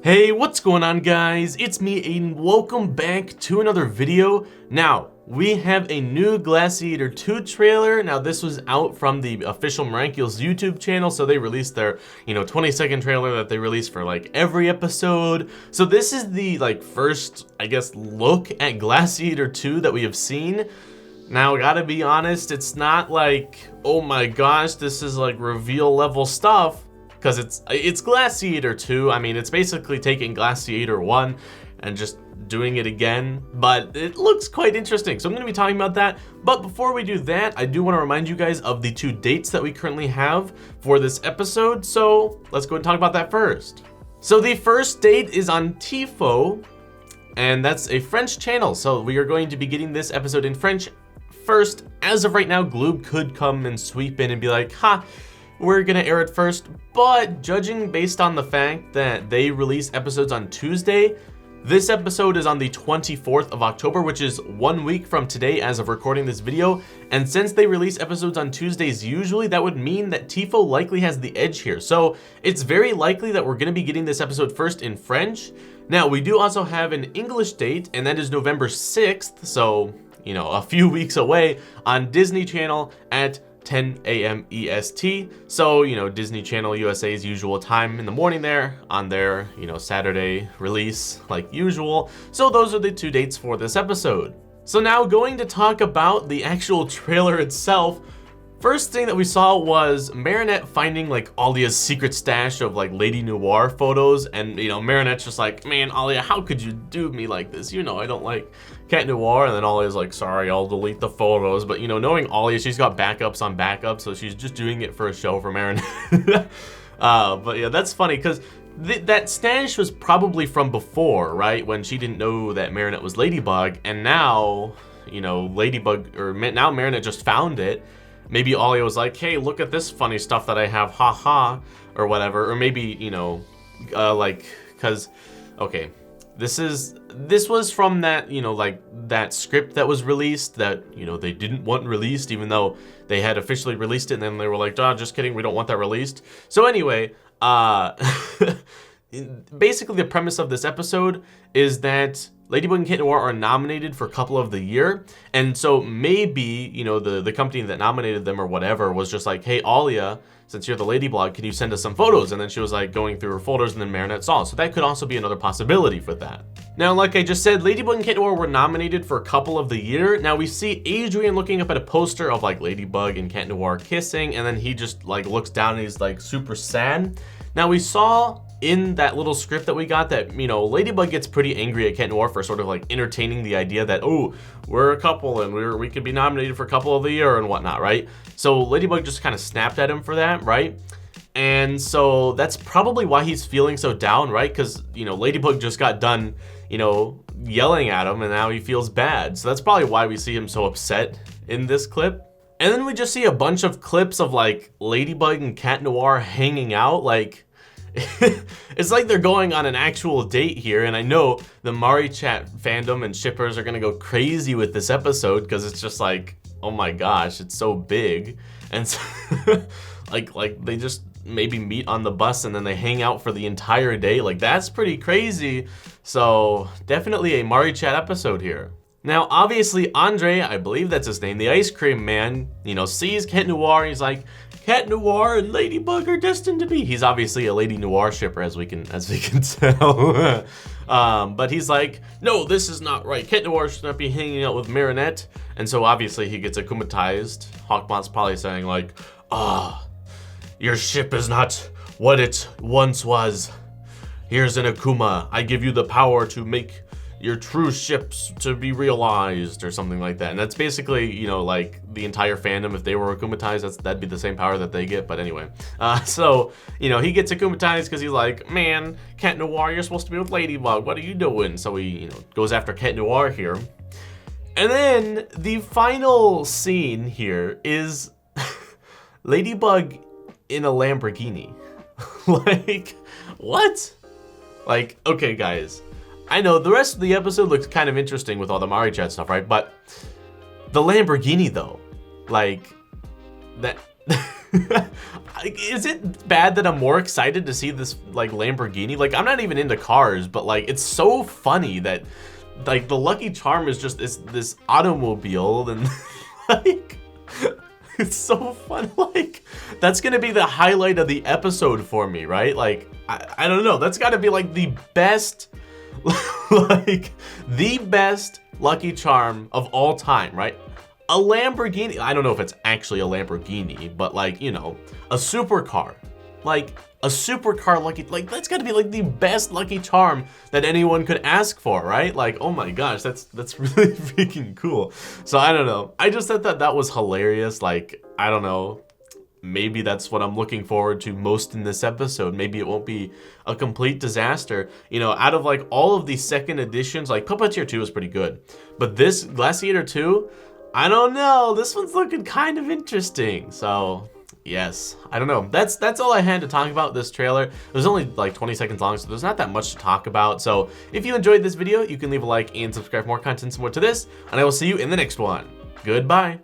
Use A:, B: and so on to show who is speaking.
A: Hey, what's going on, guys? It's me, Aiden. Welcome back to another video. Now, we have a new Glaciator 2 trailer. Now, this was out from the official Miraculous YouTube channel, so they released their, 20-second trailer that they release for like every episode. So this is the first, I guess, look at Glaciator 2 that we have seen. Now, gotta be honest, it's not like, oh my gosh, this is like reveal level stuff. Because it's Glaciator 2. I mean, it's basically taking Glaciator 1 and just doing it again, but it looks quite interesting. So I'm going to be talking about that. But before we do that, I do want to remind you guys of the 2 dates that we currently have for this episode. So let's go and talk about that first. So the first date is on Tifo, and that's a French channel. So we are going to be getting this episode in French first. As of right now, Gloob could come and sweep in and be like, we're gonna air it first, but judging based on the fact that they release episodes on Tuesday, this episode is on the 24th of October, which is 1 week from today as of recording this video. And since they release episodes on Tuesdays usually, that would mean that Tifo likely has the edge here. So it's very likely that we're gonna be getting this episode first in French. Now, we do also have an English date, and that is November 6th, so, a few weeks away on Disney Channel at 10 a.m. EST. So, Disney Channel USA's usual time in the morning there on their, Saturday release like usual. So those are the 2 dates for this episode. So now going to talk about the actual trailer itself. First thing that we saw was Marinette finding Alia's secret stash of Lady Noir photos, and Marinette's just like, man, Alia, how could you do me like this? I don't like Cat Noir. And then Alia's like, sorry, I'll delete the photos. But knowing Alia, she's got backups on backups, so she's just doing it for a show for Marinette. But yeah, that's funny because that stash was probably from before, right? When she didn't know that Marinette was Ladybug, and now, Ladybug, or now Marinette just found it. Maybe Alia was like, hey, look at this funny stuff that I have, haha, or whatever. Or maybe, because, okay, this was from that, that script that was released that, they didn't want released, even though they had officially released it, and then they were like, just kidding, we don't want that released. So anyway, basically the premise of this episode is that Ladybug and Cat Noir are nominated for Couple of the Year, and so maybe, the company that nominated them or whatever was just like, hey, Alia, since you're the Ladybug, can you send us some photos? And then she was like going through her folders, and then Marinette saw it. So that could also be another possibility for that. Now, like I just said, Ladybug and Cat Noir were nominated for Couple of the Year. Now we see Adrian looking up at a poster of Ladybug and Cat Noir kissing, and then he just looks down and he's super sad. Now we saw in that little script that we got that, Ladybug gets pretty angry at Cat Noir for sort of entertaining the idea that, oh, we're a couple and we could be nominated for Couple of the Year and whatnot, right? So Ladybug just kind of snapped at him for that, right? And so that's probably why he's feeling so down, right? Because, Ladybug just got done, yelling at him, and now he feels bad. So that's probably why we see him so upset in this clip. And then we just see a bunch of clips of Ladybug and Cat Noir hanging out, it's like they're going on an actual date here, and I know the MariChat fandom and shippers are gonna go crazy with this episode because it's just oh my gosh, it's so big. And so, they just maybe meet on the bus and then they hang out for the entire day. That's pretty crazy. So definitely a MariChat episode here. Now, obviously, Andre, I believe that's his name, the ice cream man, sees Cat Noir. He's like, Cat Noir and Ladybug are destined to be. He's obviously a Lady Noir shipper, as we can tell. But he's like, no, this is not right. Cat Noir should not be hanging out with Marinette. And so obviously he gets akumatized. Hawkmont's probably saying your ship is not what it once was. Here's an Akuma. I give you the power to make your true ships to be realized, or something like that. And that's basically, the entire fandom. If they were akumatized, that'd be the same power that they get. But anyway, so, he gets akumatized because he's like, man, Cat Noir, you're supposed to be with Ladybug. What are you doing? So he, goes after Cat Noir here. And then the final scene here is Ladybug in a Lamborghini. What? Okay, guys. I know the rest of the episode looks kind of interesting with all the MariChat stuff, right? But the Lamborghini, though, that Is it bad that I'm more excited to see this like Lamborghini? Like, I'm not even into cars, but like it's so funny that like the Lucky Charm is just this automobile, and like it's so fun. Like, that's gonna be the highlight of the episode for me, right? Like, I don't know, that's gotta be like the best like the best Lucky Charm of all time, right? A Lamborghini, I don't know if it's actually a Lamborghini, but like, you know, a supercar. Like, a supercar Lucky, like that's gotta be like the best Lucky Charm that anyone could ask for, right? Like, oh my gosh, that's really freaking cool. So I don't know, I just thought that was hilarious. Like, I don't know, maybe that's what I'm looking forward to most in this episode. Maybe it won't be a complete disaster. You know, out of like all of these second editions, like Puppeteer 2 is pretty good, but this Glaciator 2, I don't know, this one's looking kind of interesting. So yes, I don't know. That's all I had to talk about this trailer. It was only like 20 seconds long, so there's not that much to talk about. So if you enjoyed this video, you can leave a like and subscribe for more content similar to this, and I will see you in the next one. Goodbye.